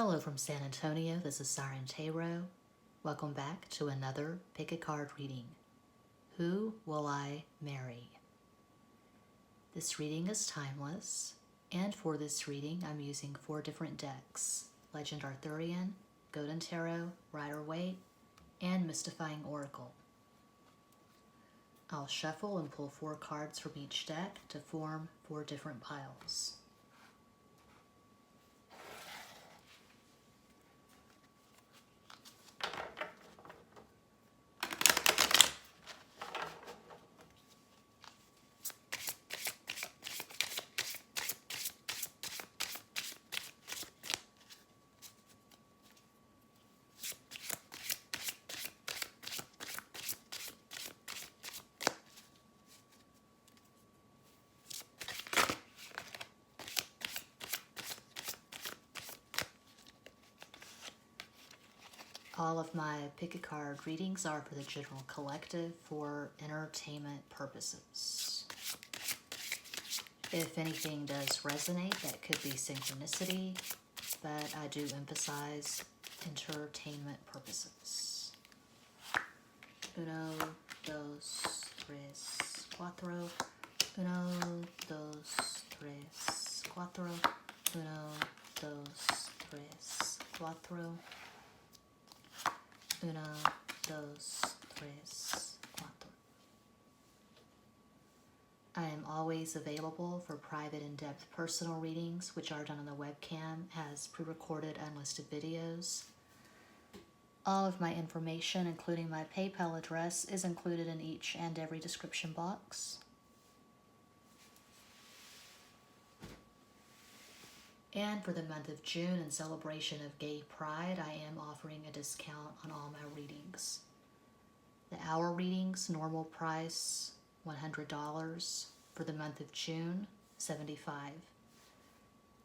Hello from San Antonio, this is Siren Tarot. Welcome back to another Pick a Card reading. Who will I marry? This reading is timeless, and for this reading I'm using 4 different decks: Legend Arthurian, Golden Tarot, Rider-Waite, and Mystifying Oracle. I'll shuffle and pull 4 cards from each deck to form 4 different piles. All of my pick a card readings are for the general collective for entertainment purposes. If anything does resonate, that could be synchronicity, but I do emphasize entertainment purposes. 1, 2, 3, 4. 1, 2, 3, 4. 1, 2, 3, 4. 1, 2, 3, 4. I am always available for private in-depth personal readings, which are done on the webcam as pre-recorded unlisted videos. All of my information, including my PayPal address, is included in each and every description box. And for the month of June, in celebration of Gay Pride, I am offering a discount on all my readings. The hour readings, normal price $100. For the month of June, $75.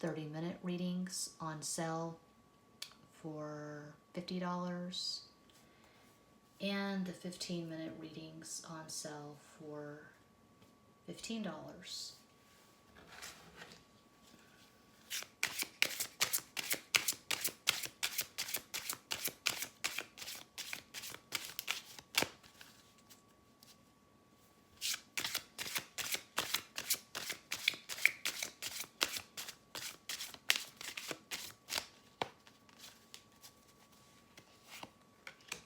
30-minute readings on sale for $50. And the 15-minute readings on sale for $15.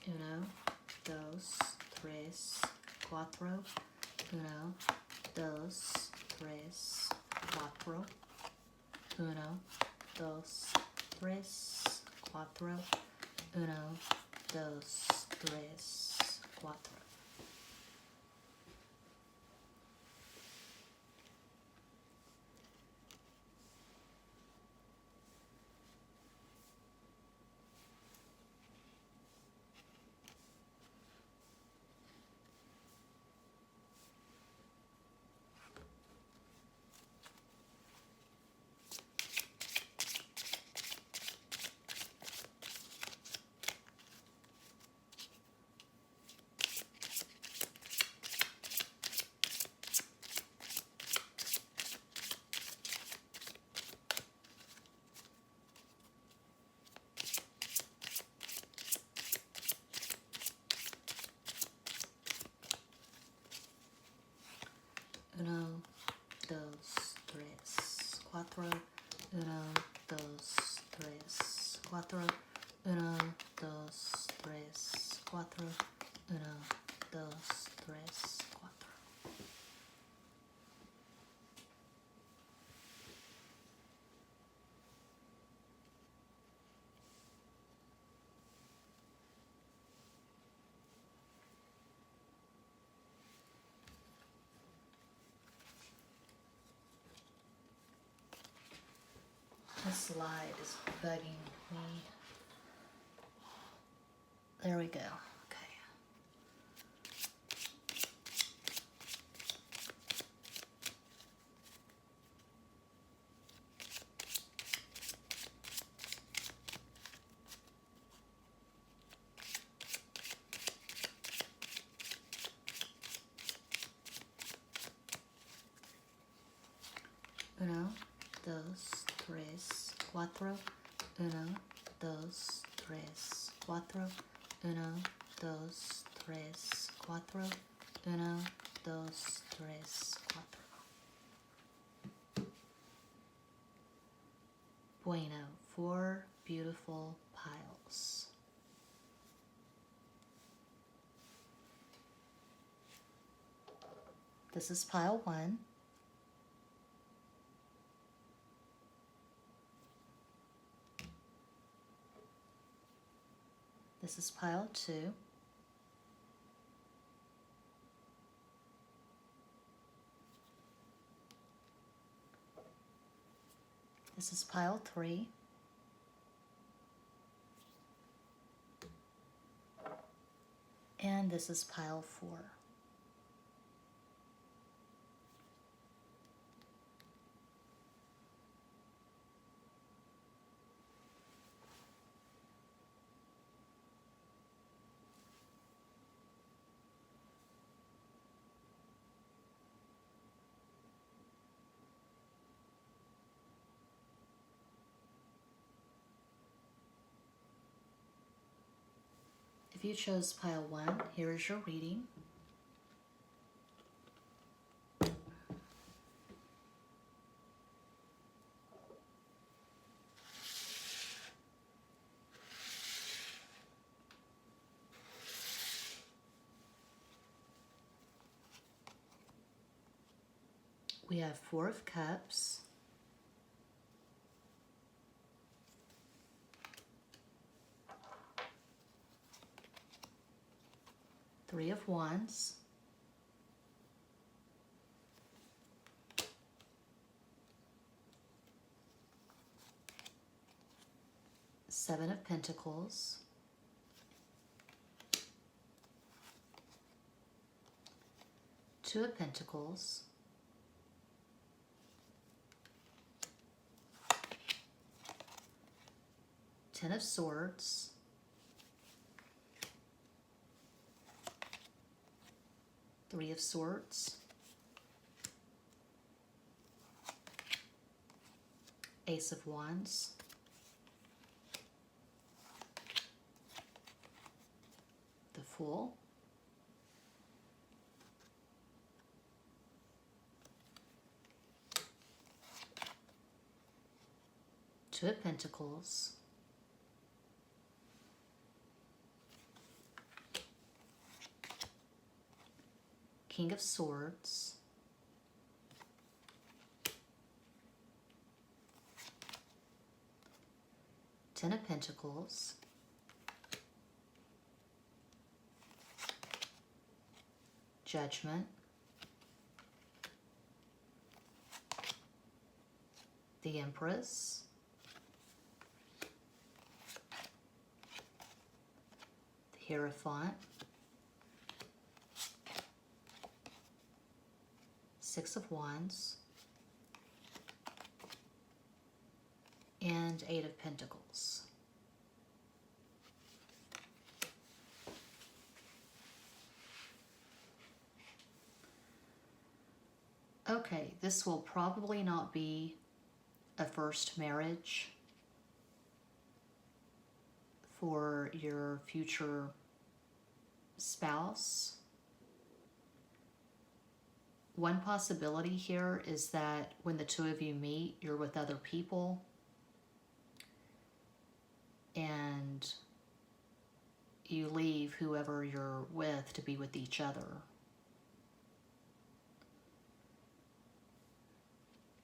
Uno, dos, tres, cuatro. 1, 2, 3, 4. 1, 2, 3, 4. 1, 2, 3, 4. Uno, dos, tres, cuatro. 1, 2, 3, 4. 1, 2, 3, 4. 1, 2, 3, 4. This slide is bugging me. There we go. Okay. Uno, dos, tres, cuatro. 1, dos, tres, cuatro. 1, 2, 3, 4. 1, 2, 3, 4. Bueno, 4 beautiful piles. This is pile 1. This is pile 2. This is pile 3. And this is pile 4. If you chose pile 1, here is your reading. We have 4 of Cups, Three of Wands, Seven of Pentacles, Two of Pentacles, Ten of Swords, Three of Swords, Ace of Wands, the Fool, Two of Pentacles, King of Swords, Ten of Pentacles, Judgment, the Empress, the Hierophant, Six of Wands, and Eight of Pentacles. Okay, this will probably not be a first marriage for your future spouse. One possibility here is that when the two of you meet, you're with other people and you leave whoever you're with to be with each other.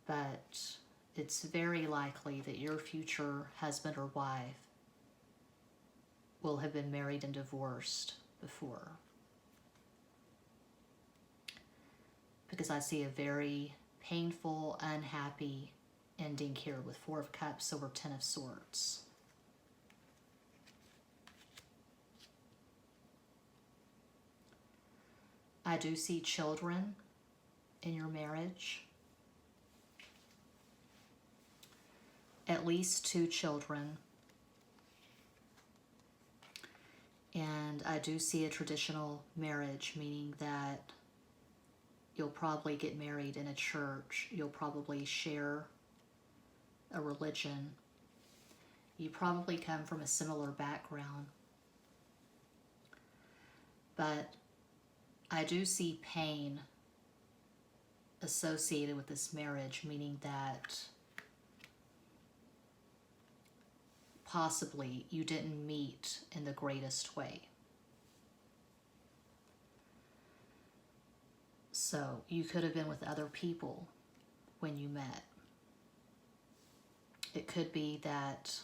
But it's very likely that your future husband or wife will have been married and divorced before. Because I see a very painful, unhappy ending here with Four of Cups over Ten of Swords. I do see children in your marriage. At least 2 children. And I do see a traditional marriage, meaning that you'll probably get married in a church. You'll probably share a religion. You probably come from a similar background. But I do see pain associated with this marriage, meaning that possibly you didn't meet in the greatest way. So you could have been with other people when you met. It could be that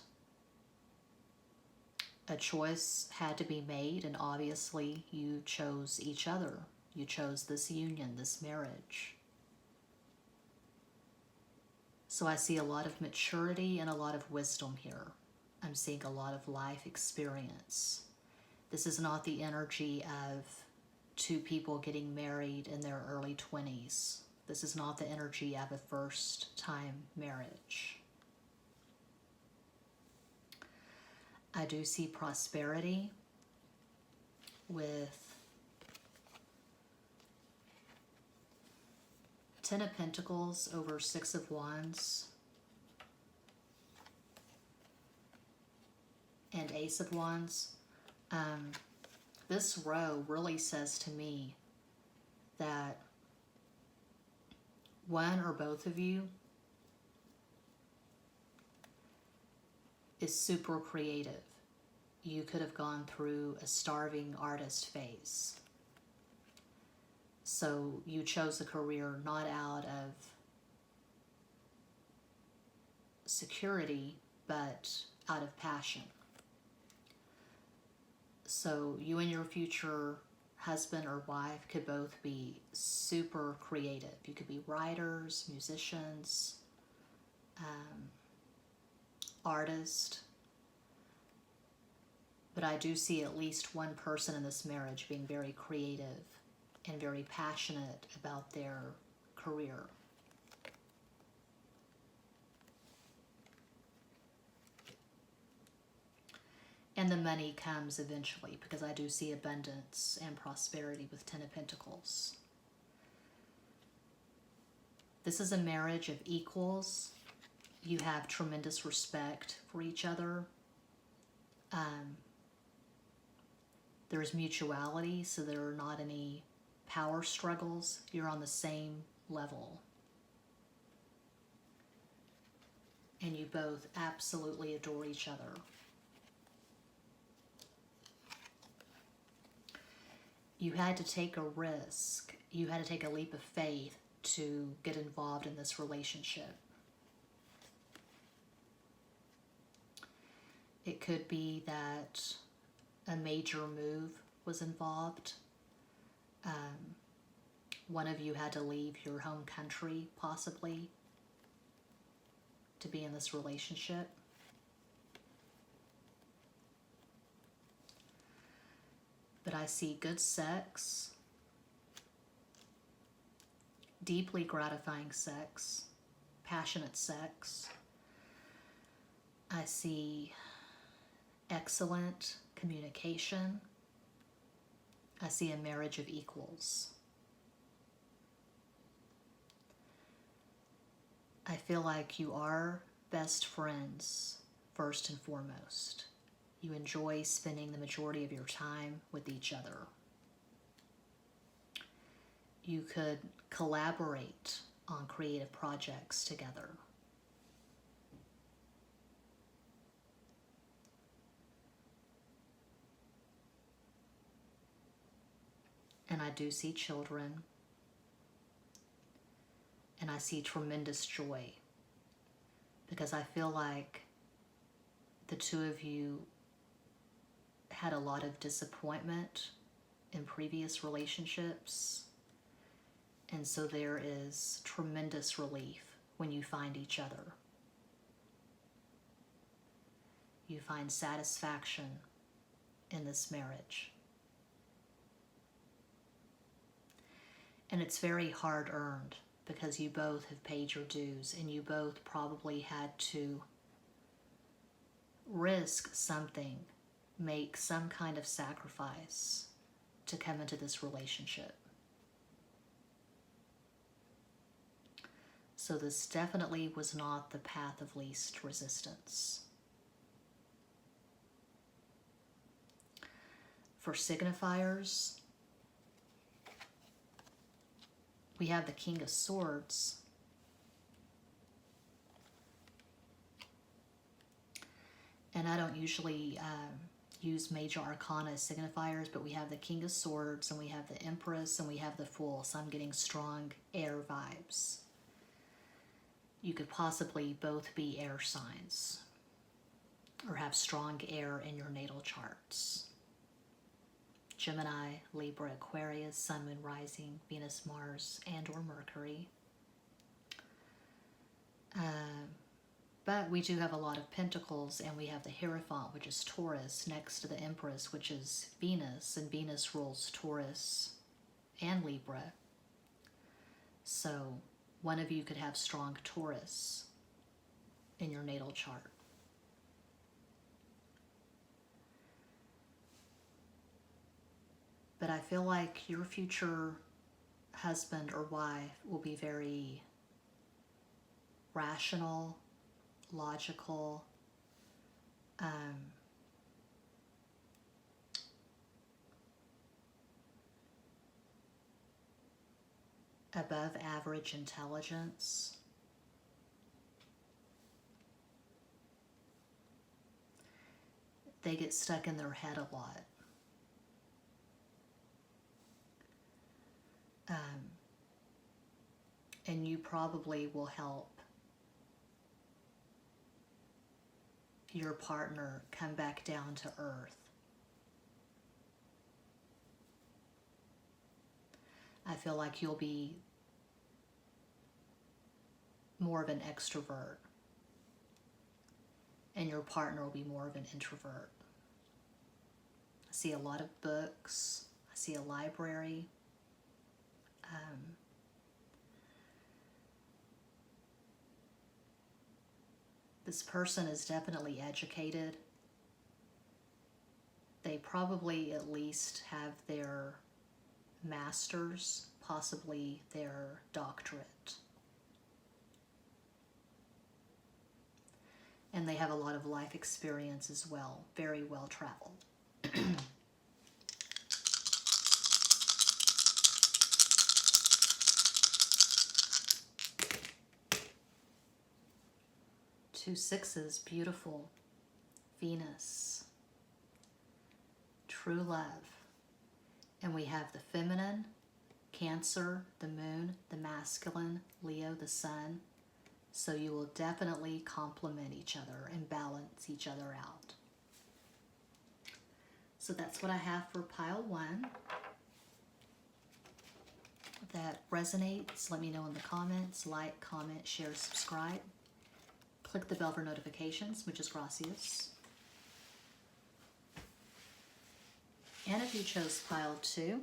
a choice had to be made, and obviously you chose each other. You chose this union, this marriage. So I see a lot of maturity and a lot of wisdom here. I'm seeing a lot of life experience. This is not the energy of two people getting married in their early 20s. This is not the energy of a first-time marriage. I do see prosperity with 10 of Pentacles over 6 of Wands and Ace of Wands. This row really says to me that one or both of you is super creative. You could have gone through a starving artist phase. So you chose a career not out of security, but out of passion. So you and your future husband or wife could both be super creative. You could be writers, musicians, artists. But I do see at least one person in this marriage being very creative and very passionate about their career. And the money comes eventually, because I do see abundance and prosperity with 10 of Pentacles. This is a marriage of equals. You have tremendous respect for each other. There's mutuality, so there are not any power struggles. You're on the same level. And you both absolutely adore each other. You had to take a risk. You had to take a leap of faith to get involved in this relationship. It could be that a major move was involved. One of you had to leave your home country, possibly, to be in this relationship. But I see good sex, deeply gratifying sex, passionate sex. I see excellent communication. I see a marriage of equals. I feel like you are best friends first and foremost. You enjoy spending the majority of your time with each other. You could collaborate on creative projects together. And I do see children. And I see tremendous joy. Because I feel like the two of you had a lot of disappointment in previous relationships. And so there is tremendous relief when you find each other. You find satisfaction in this marriage. And it's very hard earned, because you both have paid your dues and you both probably had to risk something, make some kind of sacrifice to come into this relationship. So this definitely was not the path of least resistance. For signifiers, we have the King of Swords. And I don't usually use major arcana as signifiers, but we have the King of Swords, and we have the Empress, and we have the Fool, so I'm getting strong air vibes. You could possibly both be air signs, or have strong air in your natal charts. Gemini, Libra, Aquarius, Sun, Moon, Rising, Venus, Mars, and or Mercury. But we do have a lot of Pentacles, and we have the Hierophant, which is Taurus, next to the Empress, which is Venus, and Venus rules Taurus and Libra. So one of you could have strong Taurus in your natal chart. But I feel like your future husband or wife will be very rational, logical, above average intelligence. They get stuck in their head a lot. And you probably will help your partner come back down to earth. I feel like you'll be more of an extrovert, and your partner will be more of an introvert. I see a lot of books. I see a library. This person is definitely educated. They probably at least have their master's, possibly their doctorate. And they have a lot of life experience as well, very well traveled. Two sixes, beautiful. Venus, true love. And we have the feminine, Cancer, the moon, the masculine, Leo, the sun. So you will definitely complement each other and balance each other out. So that's what I have for pile one. If that resonates, let me know in the comments. Like, comment, share, subscribe. Click the bell for notifications, muchas gracias. And if you chose pile two,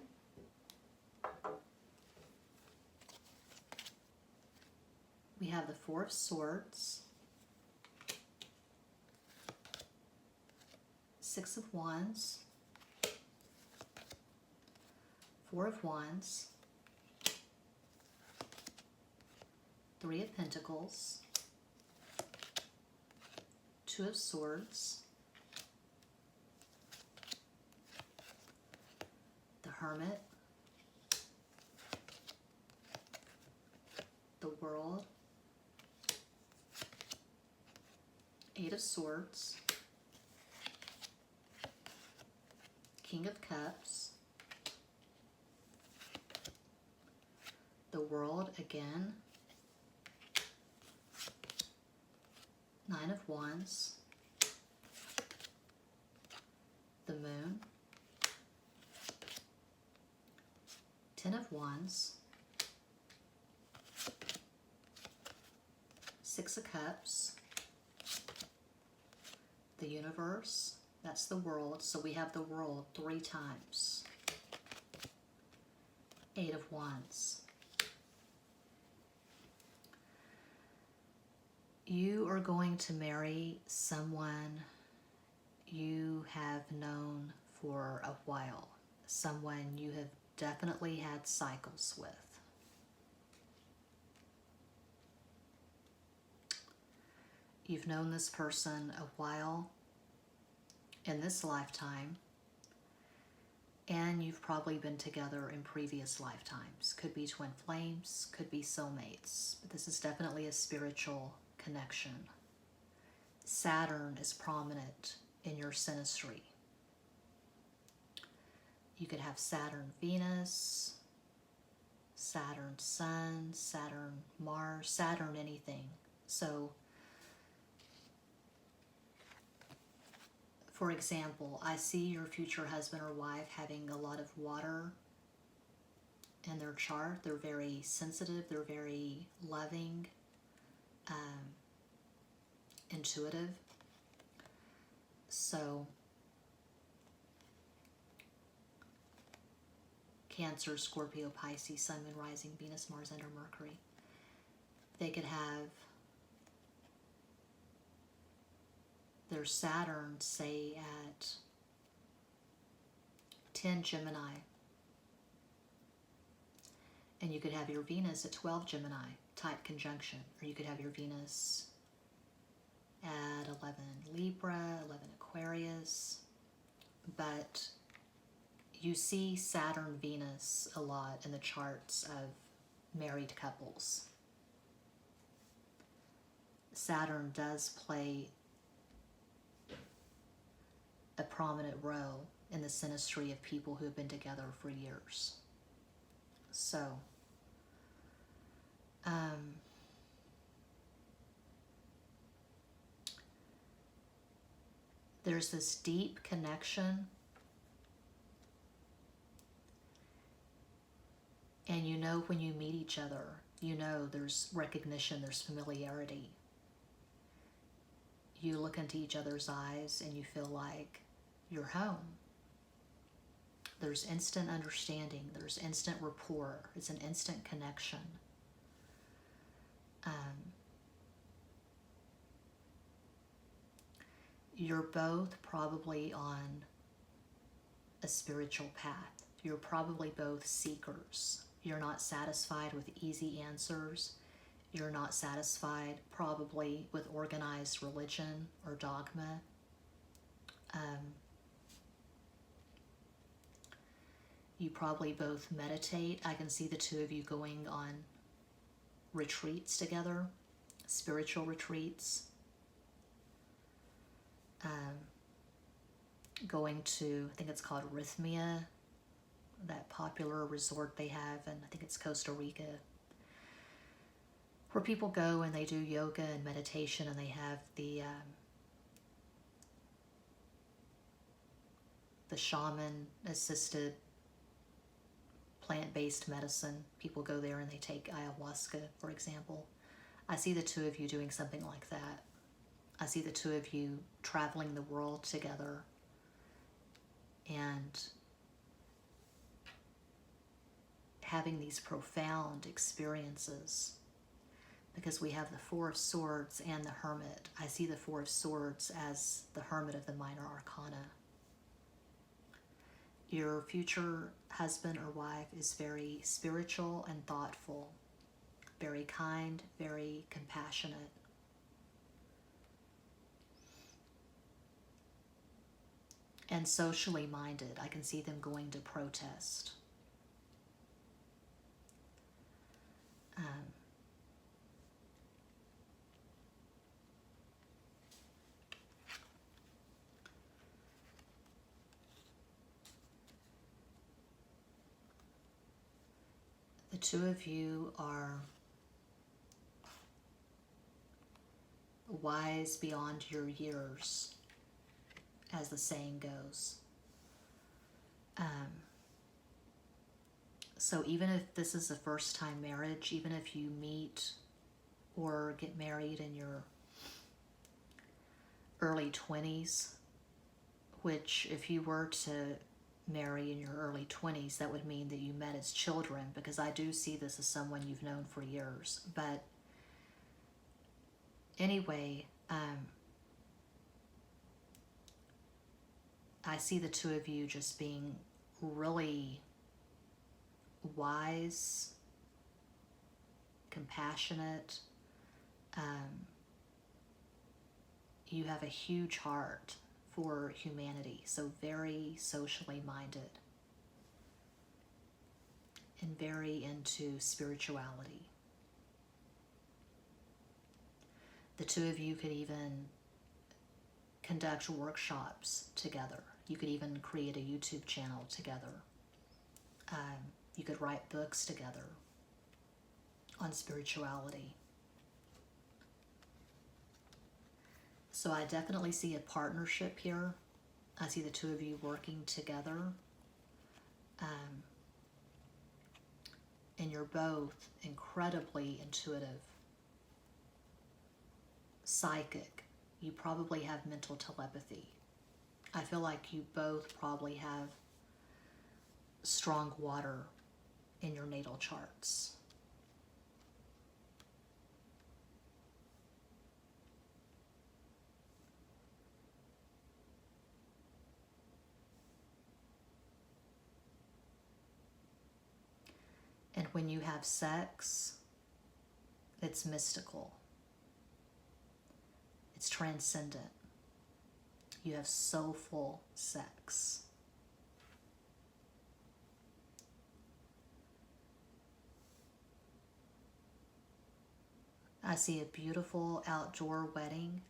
we have the Four of Swords, Six of Wands, Four of Wands, Three of Pentacles, Two of Swords, the Hermit, the World, Eight of Swords, King of Cups, the World again, Nine of Wands, the Moon, Ten of Wands, Six of Cups, the Universe, that's the World, so we have the World 3 times, Eight of Wands. You are going to marry someone you have known for a while, someone you have definitely had cycles with. You've known this person a while in this lifetime, And you've probably been together in previous lifetimes. Could be twin flames, could be soulmates, but this is definitely a spiritual connection. Saturn is prominent in your synastry. You could have Saturn Venus, Saturn Sun, Saturn Mars, Saturn anything. So, for example, I see your future husband or wife having a lot of water in their chart. They're very sensitive, they're very loving, intuitive. So, Cancer, Scorpio, Pisces, Sun, Moon, Rising, Venus, Mars, and or Mercury. They could have their Saturn, say, at 10 Gemini. And you could have your Venus at 12 Gemini, type conjunction. Or you could have your Venus at 11 Libra, 11 Aquarius. But you see Saturn, Venus a lot in the charts of married couples. Saturn does play a prominent role in the synastry of people who have been together for years. So, there's this deep connection, and you know when you meet each other, you know there's recognition, there's familiarity. You look into each other's eyes and you feel like you're home. There's instant understanding, there's instant rapport, it's an instant connection. You're both probably on a spiritual path. You're probably both seekers. You're not satisfied with easy answers. You're not satisfied probably with organized religion or dogma. You probably both meditate. I can see the two of you going on retreats together, spiritual retreats. Going to, I think it's called Rhythmia, that popular resort they have, and I think it's Costa Rica, where people go and they do yoga and meditation, and they have the shaman-assisted plant-based medicine. People go there and they take ayahuasca, for example. I see the two of you doing something like that. I see the two of you traveling the world together and having these profound experiences, because we have the Four of Swords and the Hermit. I see the Four of Swords as the Hermit of the Minor Arcana. Your future husband or wife is very spiritual and thoughtful, very kind, very compassionate. And socially minded. I can see them going to protest. The two of you are wise beyond your years, as the saying goes. So even if this is a first-time marriage, even if you meet or get married in your early 20s, which if you were to marry in your early 20s, that would mean that you met as children, because I do see this as someone you've known for years. But anyway, I see the two of you just being really wise, compassionate. You have a huge heart for humanity, so very socially minded. and very into spirituality. The two of you could even conduct workshops together. You could even create a YouTube channel together. You could write books together on spirituality. So I definitely see a partnership here. I see the two of you working together. And you're both incredibly intuitive, psychic. You probably have mental telepathy. I feel like you both probably have strong water in your natal charts. And when you have sex, it's mystical. It's transcendent. You have soulful sex. I see a beautiful outdoor wedding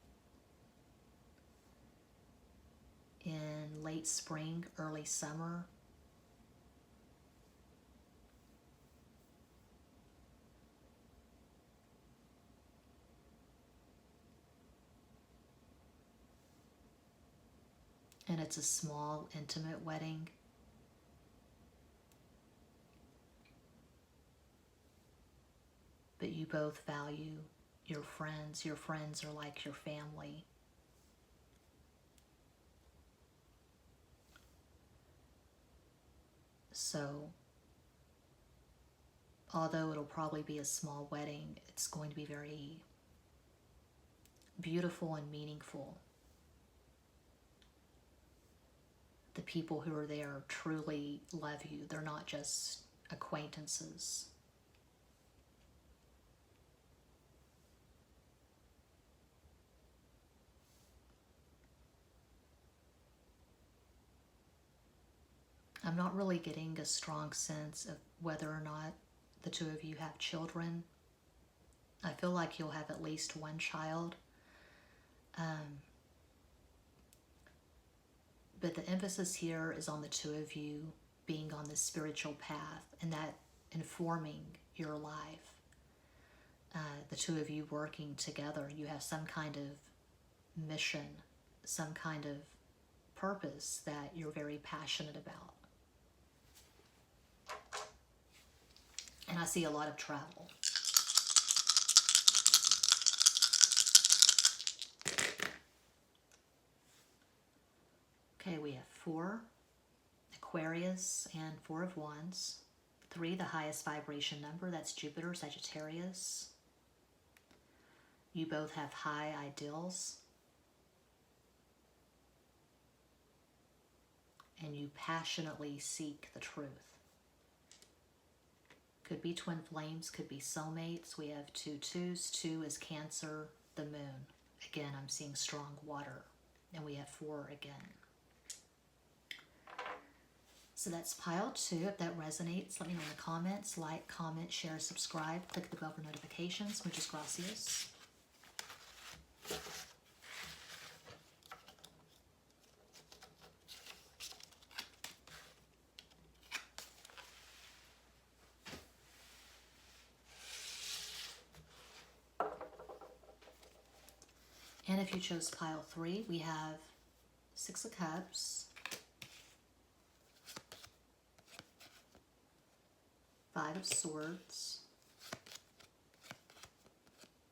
in late spring, early summer. And it's a small, intimate wedding. But you both value your friends. Your friends are like your family. So, although it'll probably be a small wedding, it's going to be very beautiful and meaningful. The people who are there truly love you. They're not just acquaintances. I'm not really getting a strong sense of whether or not the two of you have children. I feel like you'll have at least one child. But the emphasis here is on the two of you being on this spiritual path and that informing your life. The two of you working together, you have some kind of mission, some kind of purpose that you're very passionate about. And I see a lot of travel. Okay, we have 4, Aquarius, and 4 of Wands. 3, the highest vibration number, that's Jupiter, Sagittarius. You both have high ideals. And you passionately seek the truth. Could be twin flames, could be soulmates. We have 2 twos. 2 is Cancer, the moon. Again, I'm seeing strong water. And we have 4 again. So that's pile 2. If that resonates, let me know in the comments. Like, comment, share, subscribe. Click the bell for notifications. Muchas gracias. And if you chose pile 3, we have 6 of Cups, 5 of Swords,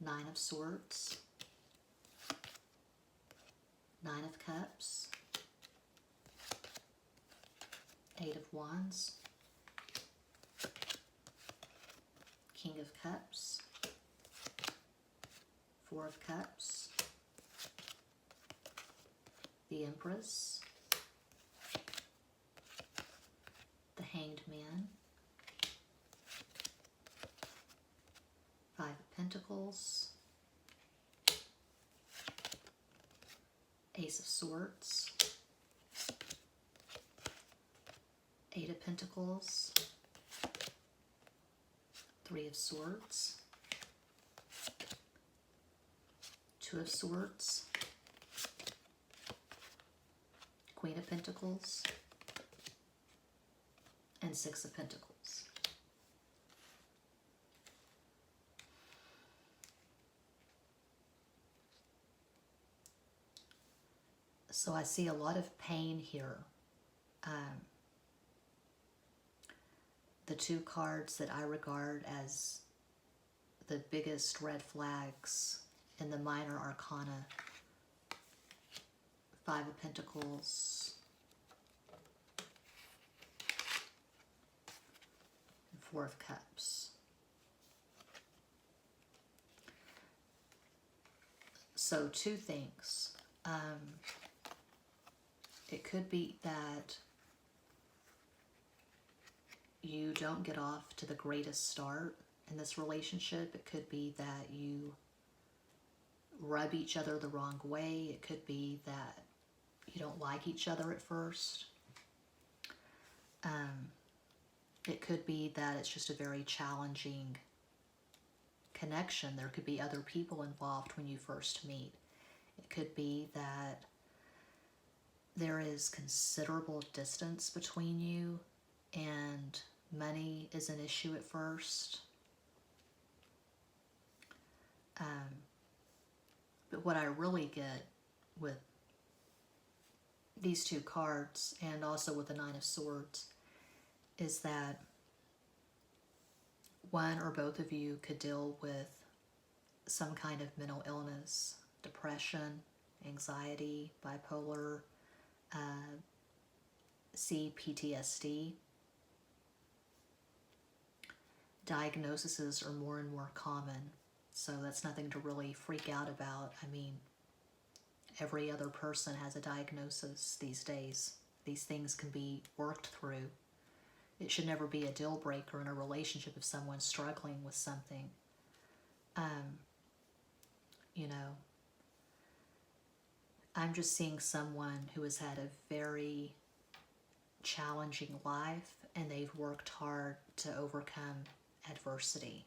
9 of Swords, 9 of Cups, 8 of Wands, King of Cups, 4 of Cups, the Empress, the Hanged Man, 5 of Pentacles, Ace of Swords, 8 of Pentacles, Three of Swords, Two of Swords, Queen of Pentacles, and Six of Pentacles. So I see a lot of pain here. The two cards that I regard as the biggest red flags in the minor arcana, Five of Pentacles and Four of Cups. So two things. It could be that you don't get off to the greatest start in this relationship. It could be that you rub each other the wrong way. It could be that you don't like each other at first. It could be that it's just a very challenging connection. There could be other people involved when you first meet. It could be that there is considerable distance between you and money is an issue at first. But what I really get with these two cards and also with the Nine of Swords is that one or both of you could deal with some kind of mental illness, depression, anxiety, bipolar, PTSD. Diagnoses are more and more common, so that's nothing to really freak out about. I mean, every other person has a diagnosis these days. These things can be worked through. It should never be a deal breaker in a relationship if someone's struggling with something. You know, I'm just seeing someone who has had a very challenging life and they've worked hard to overcome adversity.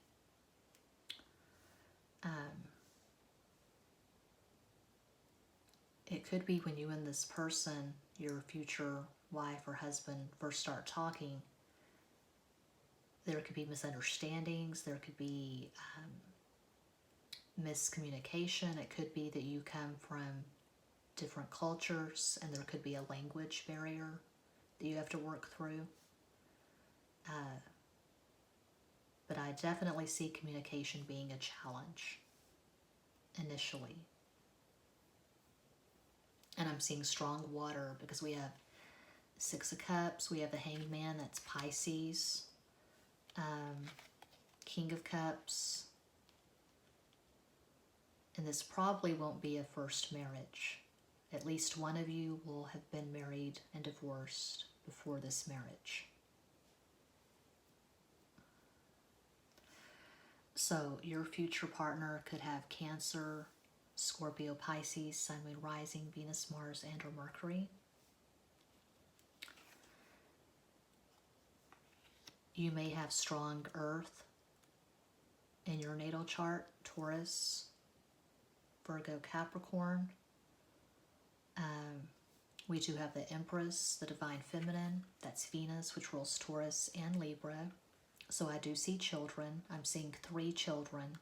It could be when you and this person, your future wife or husband, first start talking, there could be misunderstandings, there could be miscommunication. It could be that you come from different cultures and there could be a language barrier that you have to work through. But I definitely see communication being a challenge initially. And I'm seeing strong water because we have Six of Cups, we have the Hanged Man, that's Pisces, King of Cups, and this probably won't be a first marriage. At least one of you will have been married and divorced before this marriage. So your future partner could have Cancer, Scorpio, Pisces, Sun, Moon, Rising, Venus, Mars, and or Mercury. You may have strong Earth in your natal chart, Taurus, Virgo, Capricorn. We do have the Empress, the Divine Feminine, that's Venus, which rules Taurus and Libra. So I do see children. I'm seeing 3 children.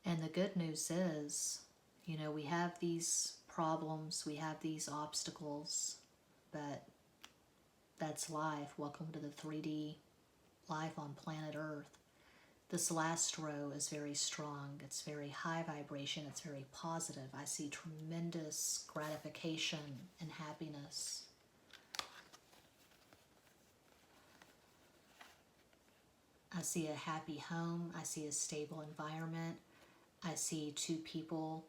And the good news is, you know, we have these problems, we have these obstacles, but that's life. Welcome to the 3D life on planet Earth. This last row is very strong. It's very high vibration. It's very positive. I see tremendous gratification and happiness. I see a happy home. I see a stable environment. I see 2 people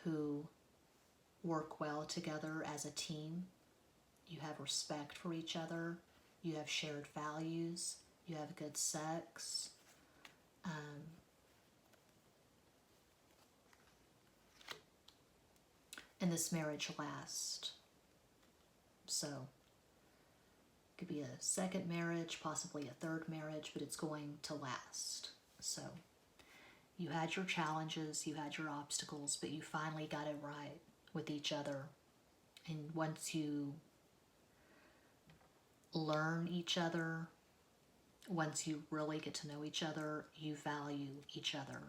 who work well together as a team. You have respect for each other. You have shared values. You have good sex. And this marriage lasts. So Could be a second marriage, possibly a third marriage, but it's going to last. So you had your challenges, you had your obstacles, but you finally got it right with each other. And once you learn each other, once you really get to know each other, you value each other.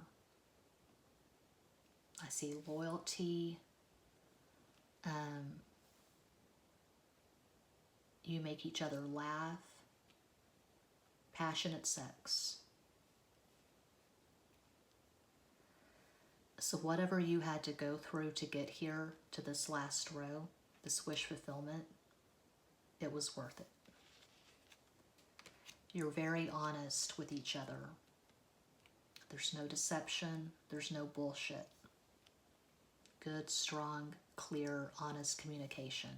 I see loyalty. You make each other laugh. Passionate sex. So whatever you had to go through to get here to this last row, this wish fulfillment, it was worth it. You're very honest with each other. There's no deception. There's no bullshit. Good, strong, clear, honest communication.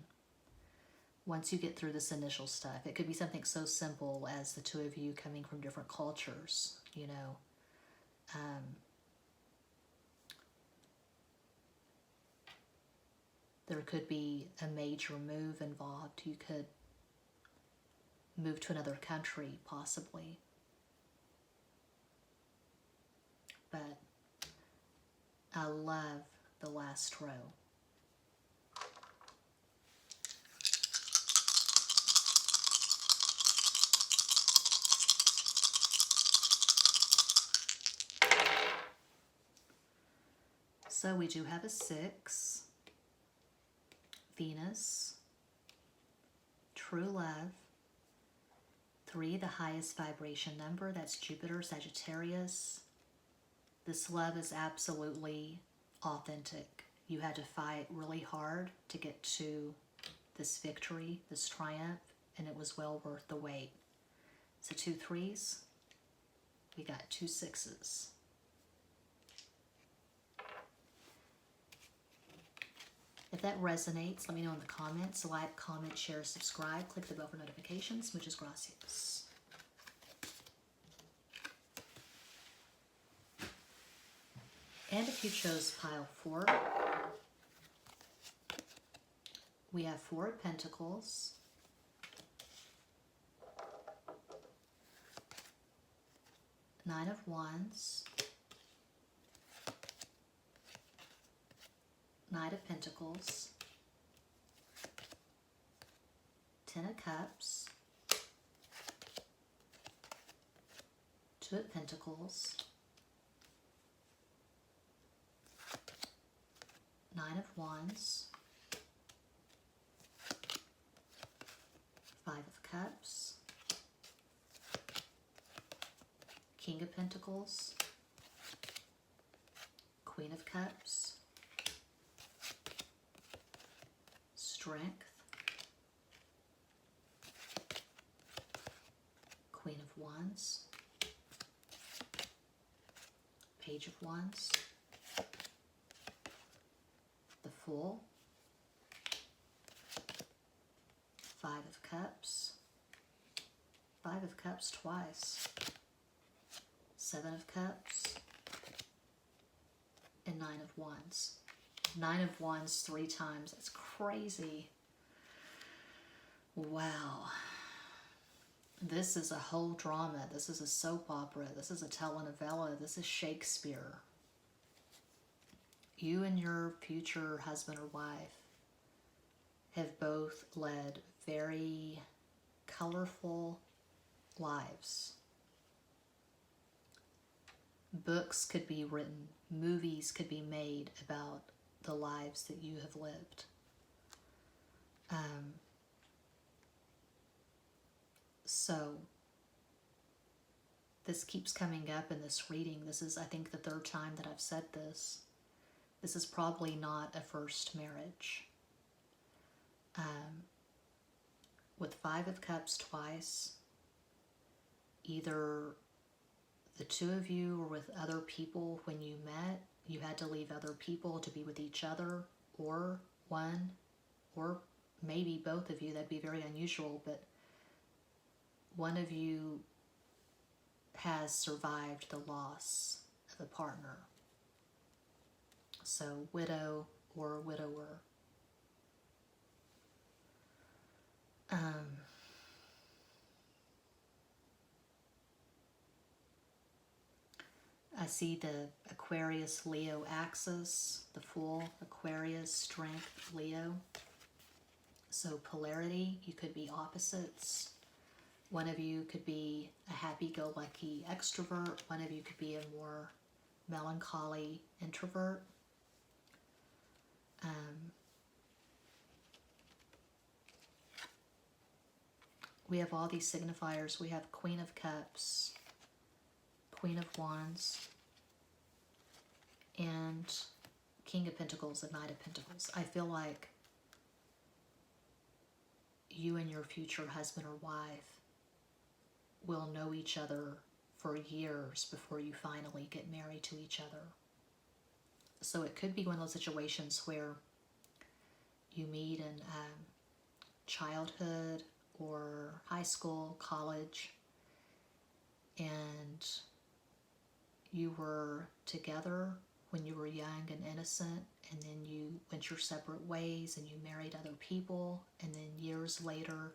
Once you get through this initial stuff, it could be something so simple as the two of you coming from different cultures, you know. There could be a major move involved. You could move to another country, possibly. But I love the last row. So we do have a 6, Venus, true love, 3, the highest vibration number, that's Jupiter, Sagittarius. This love is absolutely authentic. You had to fight really hard to get to this victory, this triumph, and it was well worth the wait. So 2 3s, we got 2 6s. If that resonates, let me know in the comments. Like, comment, share, subscribe. Click the bell for notifications. Muchas gracias. And if you chose pile 4, we have 4 of Pentacles, Nine of Wands, Knight of Pentacles, 10 of Cups, 2 of Pentacles, 9 of Wands, 5 of Cups, King of Pentacles, Queen of Cups, Strength, Queen of Wands, Page of Wands, the Fool, 5 of Cups, 5 of Cups twice, 7 of Cups, and 9 of Wands. 9 of Wands 3 times. That's crazy. Wow. This is a whole drama. This is a soap opera. This is a telenovela. This is Shakespeare. You and your future husband or wife have both led very colorful lives. Books could be written. Movies could be made about the lives that you have lived. So this keeps coming up in this reading. This is, I think, the 3rd time that I've said this. This is probably not a first marriage. With 5 of Cups twice, either the two of you were with other people when you met, you had to leave other people to be with each other, or one, or maybe both of you. That'd be very unusual, but one of you has survived the loss of a partner. So widow or widower. I see the Aquarius Leo axis, the full Aquarius strength Leo. So polarity, you could be opposites. One of you could be a happy-go-lucky extrovert. One of you could be a more melancholy introvert. We have all these signifiers. We have Queen of Cups, Queen of Wands, and King of Pentacles and Knight of Pentacles. I feel like you and your future husband or wife will know each other for years before you finally get married to each other. So it could be one of those situations where you meet in childhood or high school, college, and you were together when you were young and innocent, and then you went your separate ways and you married other people, and then years later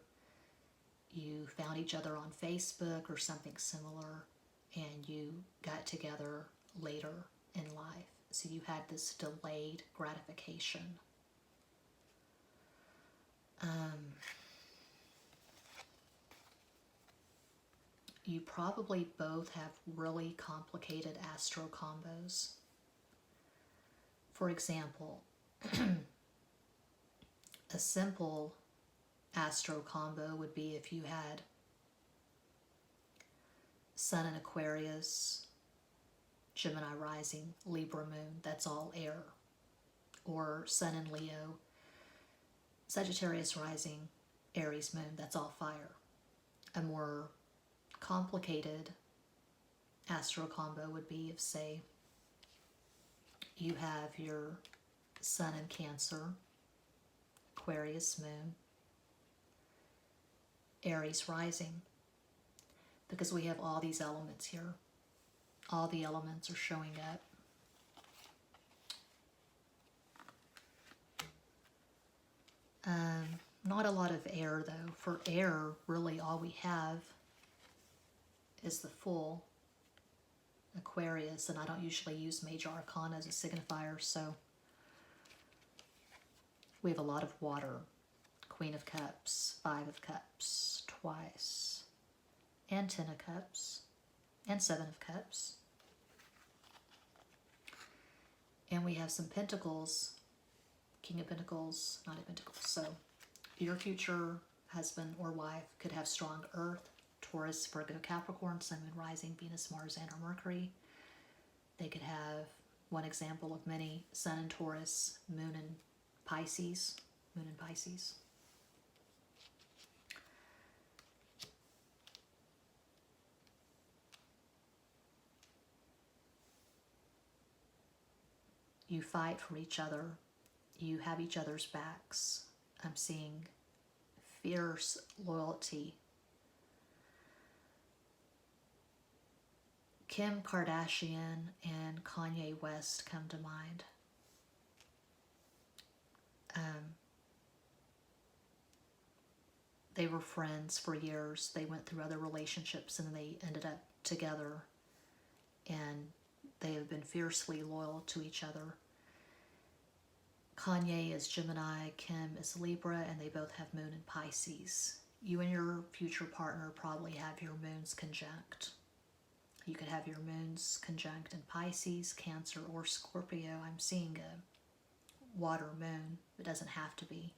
you found each other on Facebook or something similar, and you got together later in life. So you had this delayed gratification. You probably both have really complicated astro combos. For example, a simple astro combo would be if you had Sun in Aquarius, Gemini rising, Libra moon, that's all air. Or Sun in Leo, Sagittarius rising, Aries moon, that's all fire. A more complicated astro combo would be if, say, you have your Sun in Cancer, Aquarius moon, Aries rising, because we have all these elements here. All the elements are showing up. Not a lot of air though. For air, really all we have is the full Aquarius, and I don't usually use major arcana as a signifier, so we have a lot of water. Queen of Cups, Five of Cups, twice, and Ten of Cups, and Seven of Cups. And we have some Pentacles, King of Pentacles, Knight of Pentacles. So your future husband or wife could have strong Earth, Taurus, Virgo, Capricorn, Sun, Moon, Rising, Venus, Mars, and or Mercury. They could have, one example of many, Sun in Taurus, Moon in Pisces, Moon in Pisces. You fight for each other. You have each other's backs. I'm seeing fierce loyalty. Kim Kardashian and Kanye West come to mind. They were friends for years. They went through other relationships and they ended up together. And they have been fiercely loyal to each other. Kanye is Gemini, Kim is Libra, and they both have Moon in Pisces. You and your future partner probably have your moons conjunct. You could have your moons conjunct in Pisces, Cancer, or Scorpio. I'm seeing a water moon. It doesn't have to be.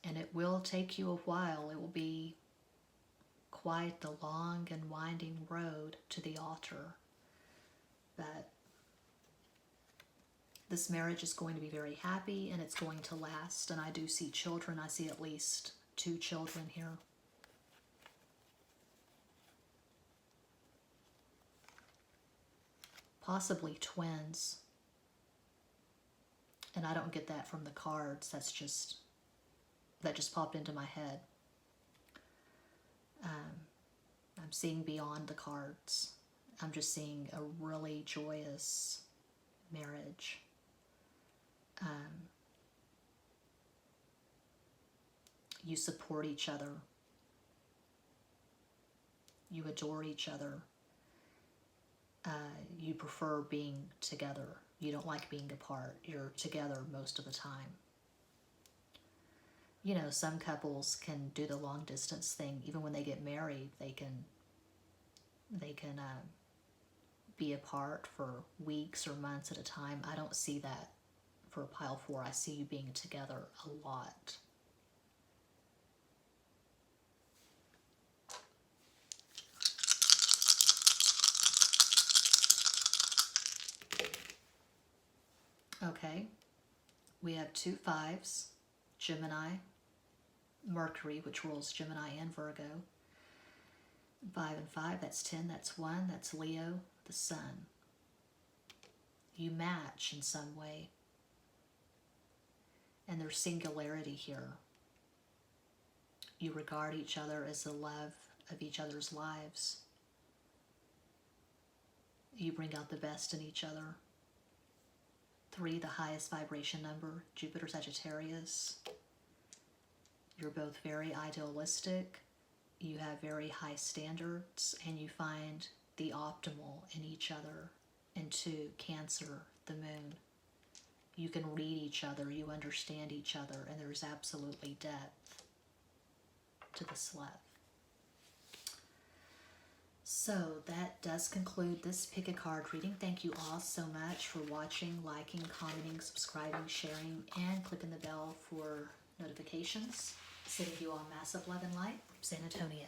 And it will take you a while. It will be quite the long and winding road to the altar. But this marriage is going to be very happy and it's going to last. And I do see children. I see at least 2 children here. Possibly twins. And I don't get that from the cards. That just popped into my head. I'm seeing beyond the cards. I'm just seeing a really joyous marriage. You support each other. You adore each other. You prefer being together. You don't like being apart. You're together most of the time. You know, some couples can do the long distance thing. Even when they get married, they can be apart for weeks or months at a time. I don't see that for pile 4. I see you being together a lot. Okay, we have 2 5s, Gemini, Mercury, which rules Gemini and Virgo. 5 and 5, that's 10, that's 1, that's Leo, the Sun. You match in some way. And there's singularity here. You regard each other as the love of each other's lives. You bring out the best in each other. 3, the highest vibration number, Jupiter Sagittarius. You're both very idealistic. You have very high standards, and you find the optimal in each other. And 2, Cancer, the Moon. You can read each other, you understand each other, and there's absolutely depth to this love. So that does conclude this pick a card reading. Thank you all so much for watching, liking, commenting, subscribing, sharing, and clicking the bell for notifications. Sending you all massive love and light from San Antonio.